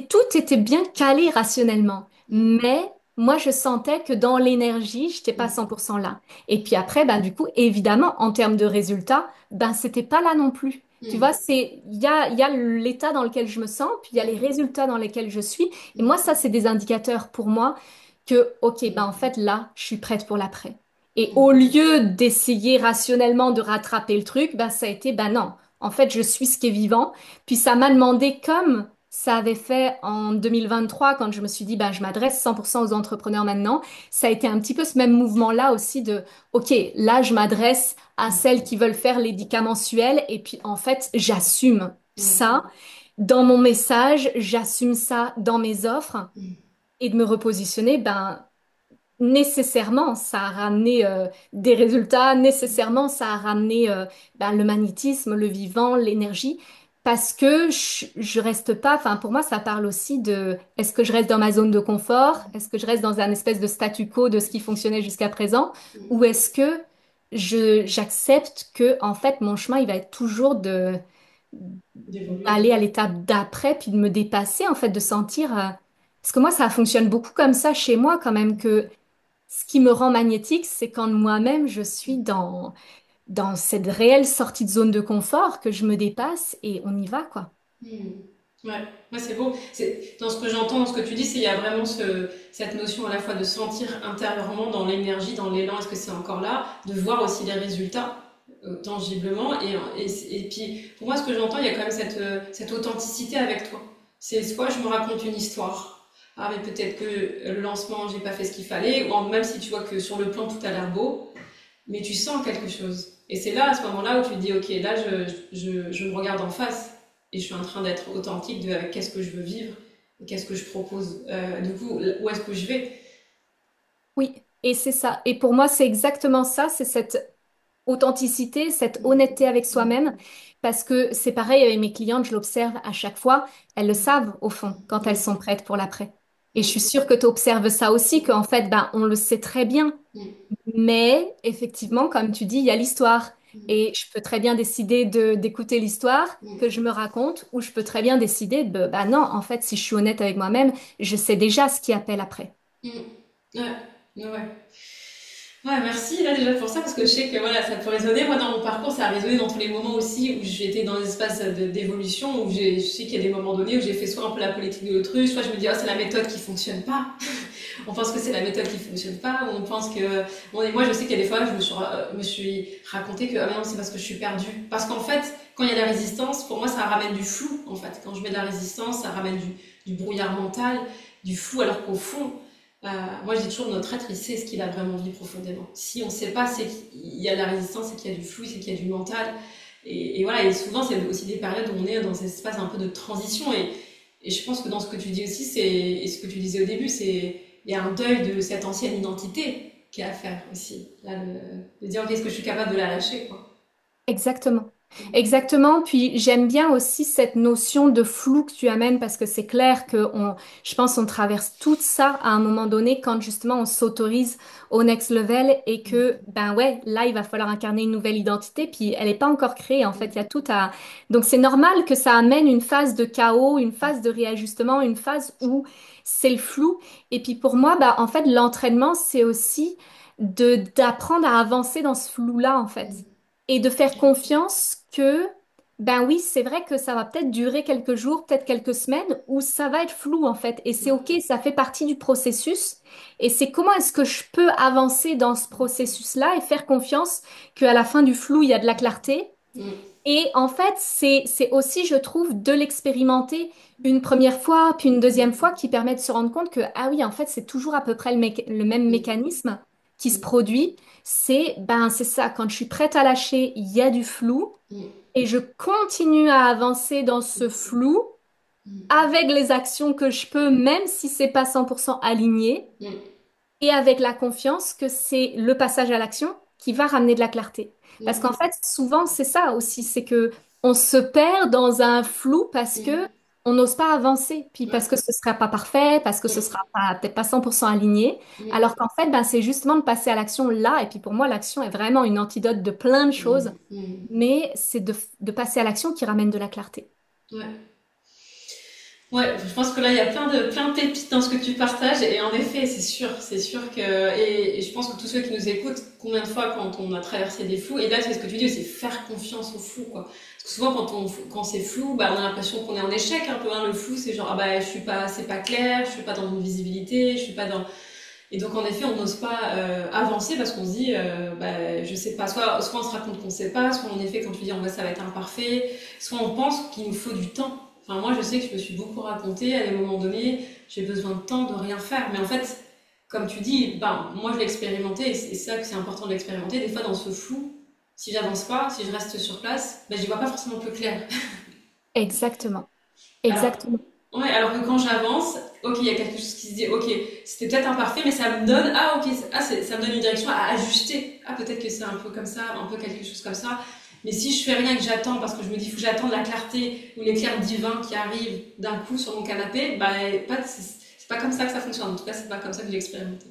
Tout était bien calé rationnellement. Mm. Mais moi, je sentais que dans l'énergie, je n'étais pas Mm. 100% là. Et puis après, ben, du coup, évidemment, en termes de résultats, ben, c'était pas là non plus. Tu vois, Mm. il y a l'état dans lequel je me sens, puis il y a les résultats dans lesquels je suis. Et moi, ça, c'est des indicateurs pour moi que, OK, ben, en fait, là, je suis prête pour l'après. Et au lieu d'essayer rationnellement de rattraper le truc, ben, ça a été, ben non. En fait, je suis ce qui est vivant. Puis ça m'a demandé, comme ça avait fait en 2023, quand je me suis dit, bah, je m'adresse 100% aux entrepreneurs maintenant, ça a été un petit peu ce même mouvement-là aussi de, OK, là, je m'adresse à celles qui veulent faire les 10 cas mensuels. Et puis, en fait, j'assume ça dans mon message, j'assume ça dans mes offres. Et de me repositionner, ben, nécessairement, ça a ramené des résultats, nécessairement, ça a ramené ben, le magnétisme, le vivant, l'énergie, parce que je reste pas, enfin pour moi, ça parle aussi de est-ce que je reste dans ma zone de confort, est-ce que je reste dans un espèce de statu quo de ce qui fonctionnait jusqu'à présent, ou est-ce que j'accepte que en fait mon chemin il va être toujours de D'évoluer. d'aller à l'étape d'après puis de me dépasser en fait de sentir parce que moi ça fonctionne beaucoup comme ça chez moi quand même que ce qui me rend magnétique, c'est quand moi-même je suis dans cette réelle sortie de zone de confort, que je me dépasse et on y va, quoi. Hmm. Ouais, ouais, c'est beau. C'est, dans ce que j'entends, dans ce que tu dis, c'est il y a vraiment cette notion à la fois de sentir intérieurement dans l'énergie, dans l'élan, est-ce que c'est encore là, de voir aussi les résultats tangiblement. Et puis, pour moi, ce que j'entends, il y a quand même cette authenticité avec toi. C'est soit je me raconte une histoire, ah mais peut-être que le lancement, j'ai pas fait ce qu'il fallait, ou même si tu vois que sur le plan tout a l'air beau, mais tu sens quelque chose. Et c'est là, à ce moment-là, où tu te dis, ok, là, je me regarde en face et je suis en train d'être authentique de qu'est-ce que je veux vivre, et qu'est-ce que je propose. Du coup, où est-ce que je vais? Oui, et c'est ça. Et pour moi, c'est exactement ça, c'est cette authenticité, cette honnêteté avec soi-même, parce que c'est pareil avec mes clientes, je l'observe à chaque fois, elles le savent au fond quand elles sont prêtes pour l'après. Et je suis sûre que tu observes ça aussi, qu'en fait, ben, on le sait très bien. Mais effectivement, comme tu dis, il y a l'histoire. Et je peux très bien décider d'écouter l'histoire que je me raconte, ou je peux très bien décider de, bah non, en fait, si je suis honnête avec moi-même, je sais déjà ce qui appelle après. Ouais, ouais. Ouais, merci là déjà pour ça parce que je sais que voilà, ça peut résonner. Moi, dans mon parcours, ça a résonné dans tous les moments aussi où j'étais dans des espaces d'évolution, où je sais qu'il y a des moments donnés où j'ai fait soit un peu la politique de l'autruche, soit je me dis, oh, c'est la méthode qui fonctionne pas. On pense que c'est la méthode qui fonctionne pas, on pense que... Bon, et moi, je sais qu'il y a des fois, me suis raconté que, ah mais non, c'est parce que je suis perdue. Parce qu'en fait, quand il y a la résistance, pour moi, ça ramène du flou, en fait. Quand je mets de la résistance, ça ramène du brouillard mental, du flou, alors qu'au fond, Moi, je dis toujours, notre être, il sait ce qu'il a vraiment envie profondément. Si on ne sait pas, c'est qu'il y a de la résistance, c'est qu'il y a du flou, c'est qu'il y a du mental. Et voilà, et souvent, c'est aussi des périodes où on est dans cet espace un peu de transition. Et je pense que dans ce que tu dis aussi, et ce que tu disais au début, il y a un deuil de cette ancienne identité qui est à faire aussi. Là, de dire, ok, est-ce que je suis capable de la lâcher, quoi. Exactement. Exactement. Puis j'aime bien aussi cette notion de flou que tu amènes parce que c'est clair que je pense on traverse tout ça à un moment donné quand justement on s'autorise au next level et que ben ouais, là il va falloir incarner une nouvelle identité puis elle n'est pas encore créée en fait, il y a tout à donc c'est normal que ça amène une phase de chaos, une phase de réajustement, une phase où c'est le flou et puis pour moi bah en fait l'entraînement c'est aussi de d'apprendre à avancer dans ce flou-là en fait et de faire confiance que, ben oui, c'est vrai que ça va peut-être durer quelques jours, peut-être quelques semaines, où ça va être flou en fait. Et c'est OK, ça fait partie du processus. Et c'est comment est-ce que je peux avancer dans ce processus-là et faire confiance qu'à la fin du flou, il y a de la clarté. Et en fait, c'est aussi, je trouve, de l'expérimenter une première fois, puis une deuxième fois, qui permet de se rendre compte que, ah oui, en fait, c'est toujours à peu près le même mécanisme qui se produit. C'est ça, quand je suis prête à lâcher, il y a du flou, et je continue à avancer dans ce flou avec les actions que je peux, même si c'est pas 100% aligné et avec la confiance que c'est le passage à l'action qui va ramener de la clarté. Parce qu'en fait, souvent, c'est ça aussi, c'est que on se perd dans un flou parce que on n'ose pas avancer, puis parce que ce sera pas parfait, parce que ce sera pas peut-être pas 100% aligné, alors qu'en fait, ben, c'est justement de passer à l'action là. Et puis pour moi, l'action est vraiment une antidote de plein de choses, mais c'est de passer à l'action qui ramène de la clarté. Ouais. Ouais, je pense que là, il y a plein de pépites dans ce que tu partages. Et en effet, c'est sûr que, et je pense que tous ceux qui nous écoutent, combien de fois quand on a traversé des flous, et là, c'est ce que tu dis, c'est faire confiance au flou, quoi. Parce que souvent, quand c'est flou, bah, on a l'impression qu'on est en échec un peu, hein. Le flou, c'est genre, ah bah, c'est pas clair, je suis pas dans une visibilité, je suis pas dans, et donc, en effet, on n'ose pas, avancer parce qu'on se dit, bah, je sais pas, soit on se raconte qu'on sait pas, soit en effet, quand tu dis, ça va être imparfait, soit on pense qu'il nous faut du temps. Enfin, moi, je sais que je me suis beaucoup raconté à des moments donnés, j'ai besoin de temps de rien faire. Mais en fait, comme tu dis, ben, moi, je l'ai expérimenté, et c'est ça que c'est important de l'expérimenter. Des fois, dans ce flou, si j'avance pas, si je reste sur place, ben, j'y vois pas forcément plus clair. Exactement. Alors, Exactement. ouais, alors que quand j'avance, ok, il y a quelque chose qui se dit, ok, c'était peut-être imparfait, mais ça me donne, ah, ok, ça me donne une direction à ajuster. Ah, peut-être que c'est un peu comme ça, un peu quelque chose comme ça. Mais si je fais rien et que j'attends, parce que je me dis, faut que j'attende la clarté ou l'éclair divin qui arrive d'un coup sur mon canapé, bah, c'est pas comme ça que ça fonctionne. En tout cas, c'est pas comme ça que j'ai expérimenté.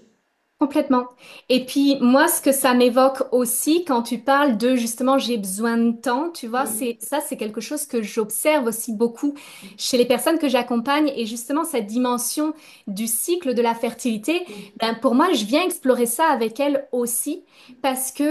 Complètement. Et puis moi, ce que ça m'évoque aussi quand tu parles de justement j'ai besoin de temps, tu vois, c'est quelque chose que j'observe aussi beaucoup chez les personnes que j'accompagne et justement cette dimension du cycle de la fertilité, ben pour moi, je viens explorer ça avec elles aussi parce que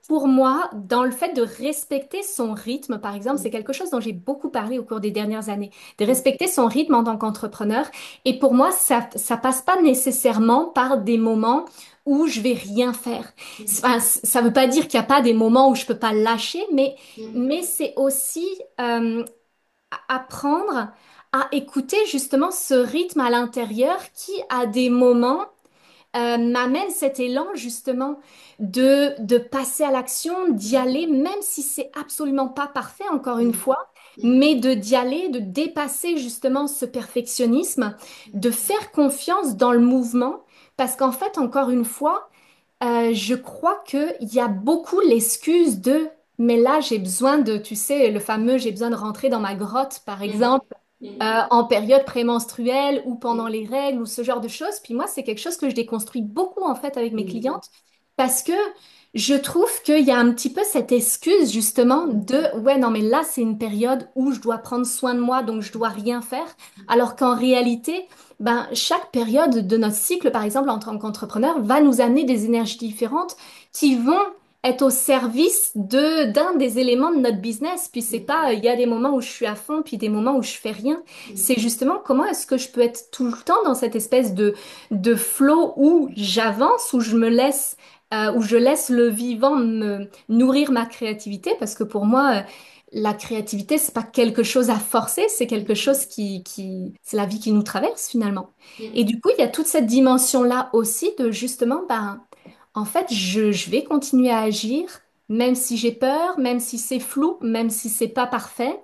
pour moi, dans le fait de respecter son rythme, par exemple, c'est quelque chose dont j'ai beaucoup parlé au cours des dernières années, de respecter son rythme en tant qu'entrepreneur. Et pour moi, ça passe pas nécessairement par des moments où je vais rien faire. Enfin, ça veut pas dire qu'il y a pas des moments où je peux pas lâcher, mais c'est aussi apprendre à écouter justement ce rythme à l'intérieur qui, à des moments, m'amène cet élan justement de passer à l'action, d'y aller, même si c'est absolument pas parfait, encore une fois, mais de d'y aller, de dépasser justement ce perfectionnisme, de faire confiance dans le mouvement, parce qu'en fait, encore une fois, je crois qu'il y a beaucoup l'excuse de, mais là, j'ai besoin de, tu sais, le fameux, j'ai besoin de rentrer dans ma grotte, par exemple en période prémenstruelle ou pendant les règles ou ce genre de choses. Puis moi, c'est quelque chose que je déconstruis beaucoup en fait avec mes clientes parce que je trouve qu'il y a un petit peu cette excuse justement de ouais, non, mais là, c'est une période où je dois prendre soin de moi, donc je dois rien faire. Alors qu'en réalité, ben, chaque période de notre cycle, par exemple, en tant qu'entrepreneur, va nous amener des énergies différentes qui vont être au service d'un des éléments de notre business. Puis c'est pas, il y a des moments où je suis à fond, puis des moments où je fais rien. C'est justement comment est-ce que je peux être tout le temps dans cette espèce de flow où j'avance, où je me laisse où je laisse le vivant me nourrir ma créativité, parce que pour moi, la créativité, c'est pas quelque chose à forcer, c'est quelque chose c'est la vie qui nous traverse finalement. Et Mm. du coup, il y a toute cette dimension-là aussi de justement, ben, en fait, je vais continuer à agir, même si j'ai peur, même si c'est flou, même si c'est pas parfait.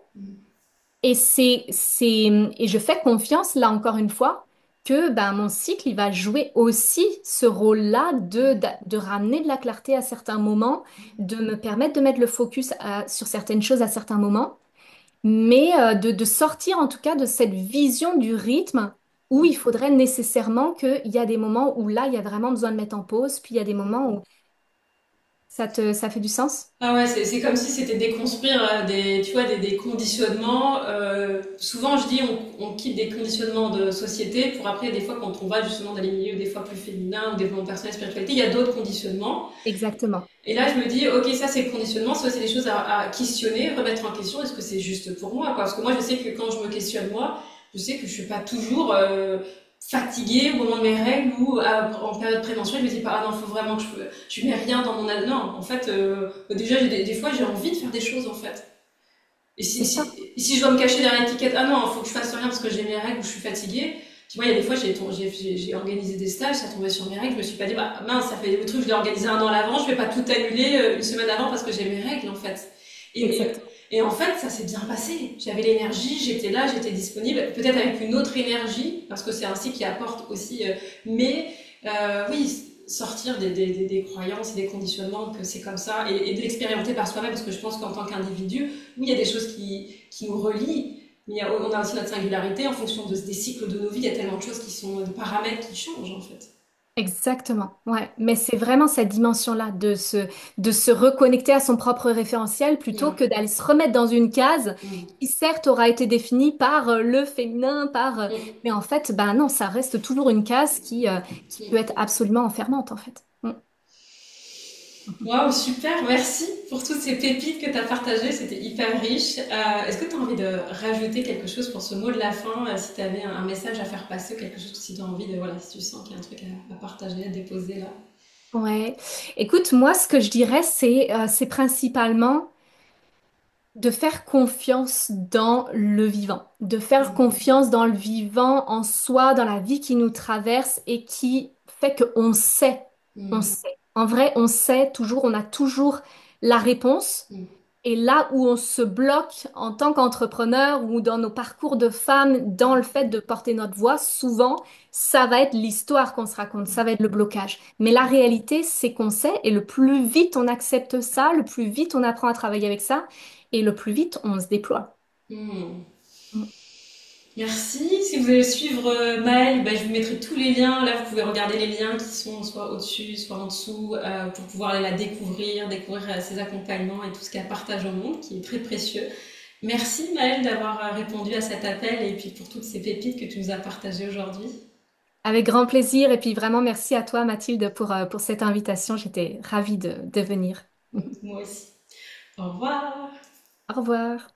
Et je fais confiance, là encore une fois, que ben, mon cycle, il va jouer aussi ce rôle-là de ramener de la clarté à certains moments, de me permettre de mettre le focus sur certaines choses à certains moments, mais de sortir en tout cas de cette vision du rythme où il faudrait nécessairement qu'il y a des moments où là, il y a vraiment besoin de mettre en pause, puis il y a des moments où ça fait du sens? Ah ouais, c'est comme si c'était déconstruire tu vois, des conditionnements. Souvent, je dis, on quitte des conditionnements de société pour après, des fois, quand on va justement dans les milieux des fois plus féminins ou développement personnel, spiritualité, il y a d'autres conditionnements. Exactement. Et là, je me dis, ok, ça c'est le conditionnement, ça c'est des choses à questionner, remettre en question. Est-ce que c'est juste pour moi, quoi? Parce que moi, je sais que quand je me questionne moi, je sais que je suis pas toujours fatiguée au moment de mes règles ou en période prémenstruelle. Je me dis pas, ah non, faut vraiment que je mets rien dans mon non. En fait, déjà, des fois, j'ai envie de faire des choses en fait. Et C'est ça. si je dois me cacher derrière l'étiquette, ah non, il faut que je fasse rien parce que j'ai mes règles ou je suis fatiguée. Tu vois, il y a des fois, j'ai organisé des stages, ça tombait sur mes règles, je me suis pas dit, bah mince, ça fait le truc, je l'ai organisé un an à l'avant, je vais pas tout annuler une semaine avant parce que j'ai mes règles en fait. Et, Exactement. et en fait, ça s'est bien passé. J'avais l'énergie, j'étais là, j'étais disponible, peut-être avec une autre énergie, parce que c'est un cycle qui apporte aussi, mais oui, sortir des croyances et des conditionnements que c'est comme ça et de l'expérimenter par soi-même parce que je pense qu'en tant qu'individu, oui, il y a des choses qui nous relient, mais on a aussi notre singularité en fonction des cycles de nos vies. Il y a tellement de choses qui sont des paramètres qui changent en fait. Exactement, ouais. Mais c'est vraiment cette dimension-là de se reconnecter à son propre référentiel plutôt Mm. que d'aller se remettre dans une case Mm. qui certes aura été définie par le féminin, Mm. mais en fait, ben non, ça reste toujours une case qui peut être Mm. absolument enfermante en fait. Waouh, super, merci pour toutes ces pépites que tu as partagées, c'était hyper riche. Est-ce que tu as envie de rajouter quelque chose pour ce mot de la fin, si tu avais un message à faire passer, quelque chose, si tu as envie de, voilà, si tu sens qu'il y a un truc à partager, à déposer là. Ouais. Écoute, moi, ce que je dirais, c'est principalement de faire confiance dans le vivant, de faire Mm. confiance dans le vivant en soi, dans la vie qui nous traverse et qui fait qu'on sait, on Mm. sait. En vrai, on sait toujours, on a toujours la réponse. Mm. Et là où on se bloque en tant qu'entrepreneur ou dans nos parcours de femmes, dans le fait de porter notre voix, souvent, ça va être l'histoire qu'on se raconte, ça va être le blocage. Mais la réalité, c'est qu'on sait, et le plus vite on accepte ça, le plus vite on apprend à travailler avec ça, et le plus vite on se déploie. Mm. Mm. Merci. Si vous voulez suivre Maëlle, ben, je vous mettrai tous les liens. Là, vous pouvez regarder les liens qui sont soit au-dessus, soit en dessous, pour pouvoir aller la découvrir ses accompagnements et tout ce qu'elle partage au monde, qui est très précieux. Merci Maëlle d'avoir répondu à cet appel et puis pour toutes ces pépites que tu nous as partagées aujourd'hui. Avec grand plaisir, et puis vraiment merci à toi, Mathilde, pour cette invitation. J'étais ravie de venir. Moi aussi. Au revoir. Au revoir.